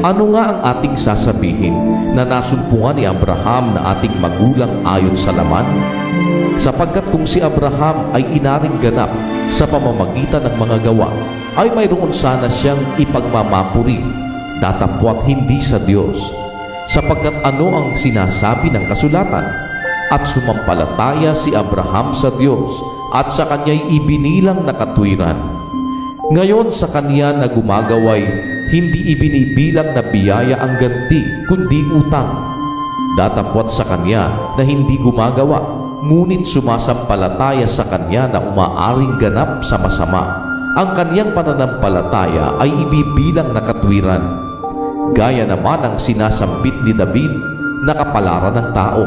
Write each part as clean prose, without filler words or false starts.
Ano nga ang ating sasabihin na nasumpungan ni Abraham na ating magulang ayon sa laman? Sapagkat kung si Abraham ay inaring ganap sa pamamagitan ng mga gawa, ay mayroon sana siyang ipagmamapuri, datapwat hindi sa Diyos. Sapagkat ano ang sinasabi ng kasulatan? At sumampalataya si Abraham sa Diyos, at sa kanya'y ibinilang na katwiran. Ngayon sa kanya na gumagaway, hindi ibinibilang na biyaya ang ganti, kundi utang. Datapwat sa kanya na hindi gumagawa, ngunit sumasampalataya sa kanya na umaaring ganap sa masama. Ang kaniyang pananampalataya ay ibibilang na katwiran. Gaya naman ang sinasambit ni David na kapalaran ng tao,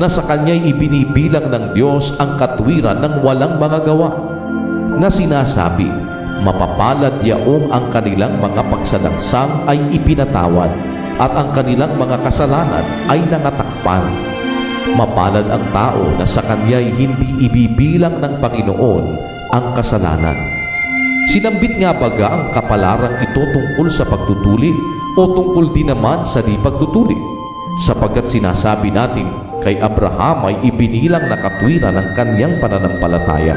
na sa kanya'y ibinibilang ng Diyos ang katwiran ng walang mga gawa, na sinasabi, mapapalad yaong ang kanilang mga pagsalangsang ay ipinatawad, at ang kanilang mga kasalanan ay nangatakpan. Mapalad ang tao na sa kanya'y hindi ibibilang ng Panginoon ang kasalanan. Sinambit nga baga ang kapalarang ito tungkol sa pagtutuli o tungkol din naman sa di pagtutuli? Sapagkat sinasabi natin, kay Abraham ay ibinilang na katwiran ng kanyang pananampalataya.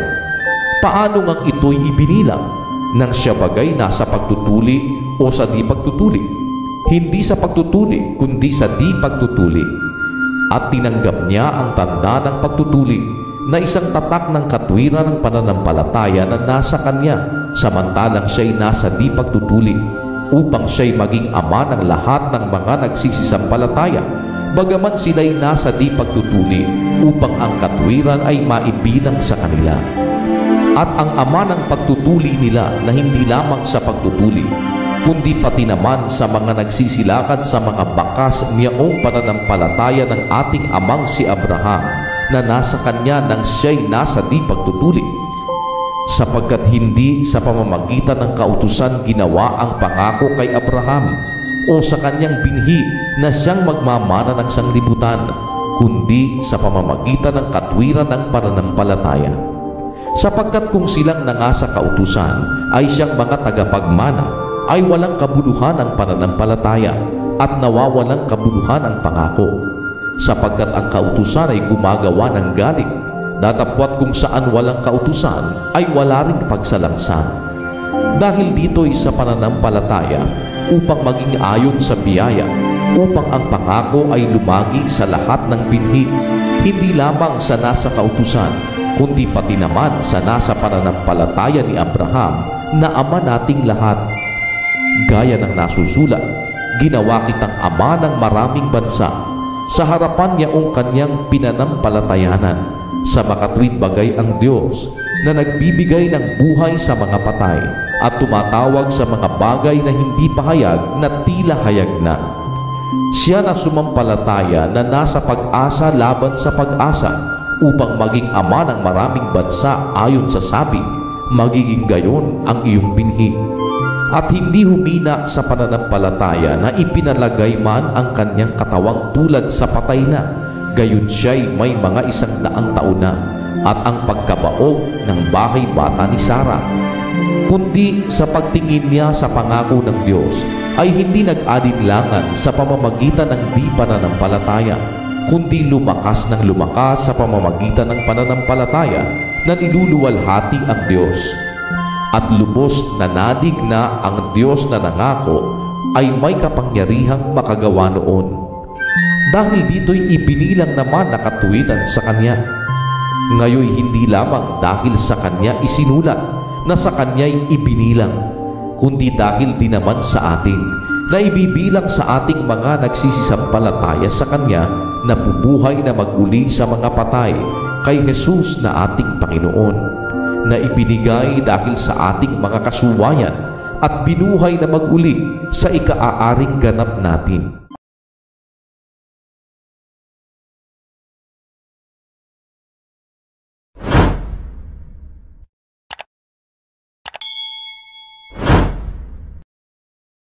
Paano nga ito'y ibinilang? Nang siya bagay nasa pagtutuli o sa di pagtutuli? Hindi sa pagtutuli, kundi sa di pagtutuli. At tinanggap niya ang tanda ng pagtutuli na isang tatak ng katwiran ng pananampalataya na nasa kanya, samantalang siya'y nasa di pagtutuli, upang siya'y maging ama ng lahat ng mga nagsisisampalataya, bagaman sila'y nasa di pagtutuli, upang ang katwiran ay maibilang sa kanila. At ang ama ng pagtutuli nila na hindi lamang sa pagtutuli, kundi pati naman sa mga nagsisilakad sa mga bakas niyong pananampalataya ng ating amang si Abraham, na nasa kanya nang siya'y nasa di pagtutuli. Sapagkat hindi sa pamamagitan ng kautusan ginawa ang pangako kay Abraham o sa kanyang binhi na siyang magmamana ng sanglibutan, kundi sa pamamagitan ng katwiran ng pananampalataya. Sapagkat kung silang nangasa kautusan ay siyang mga tagapagmana, ay walang kabuluhan ang pananampalataya at nawawalang kabuluhan ang pangako. Sapagkat ang kautusan ay gumagawa ng galit, datapwat kung saan walang kautusan ay wala ring pagsalangsan. Dahil dito'y sa pananampalataya upang maging ayon sa biyaya, upang ang pangako ay lumagi sa lahat ng binhi, hindi lamang sa nasa kautusan, kundi pati naman sa nasa pananampalataya ni Abraham na ama nating lahat. Gaya ng nasusulat, ginawa kitang ama ng maraming bansa, sa harapan niyaong kanyang pinanampalatayanan, sa makatwid bagay ang Diyos na nagbibigay ng buhay sa mga patay at tumatawag sa mga bagay na hindi pahayag na tila hayag na. Siya na sumampalataya na nasa pag-asa laban sa pag-asa, upang maging ama ng maraming bansa ayon sa sabi, magiging gayon ang iyong binhi. At hindi humina sa pananampalataya na ipinalagay man ang kanyang katawang tulad sa patay na, gayon siya'y may mga 100 taon na, at ang pagkabaog ng bahay bata ni Sarah. Kundi sa pagtingin niya sa pangako ng Diyos ay hindi nag-alinlangan sa pamamagitan ng di pananampalataya, kundi lumakas ng lumakas sa pamamagitan ng pananampalataya na niluluwalhati ang Diyos. At lubos na nadig na ang Diyos na nangako ay may kapangyarihang makagawa noon. Dahil dito'y ibinilang naman na katuwiran sa Kanya. Ngayoy hindi lamang dahil sa Kanya isinulat na sa Kanya'y ibinilang, kundi dahil din naman sa atin na ibibilang sa ating mga nagsisisampalataya sa Kanya na bubuhay na maguli sa mga patay kay Jesus na ating Panginoon, na ibinigay dahil sa ating mga kasuwayan at binuhay na maguli sa ika-aaring ganap natin.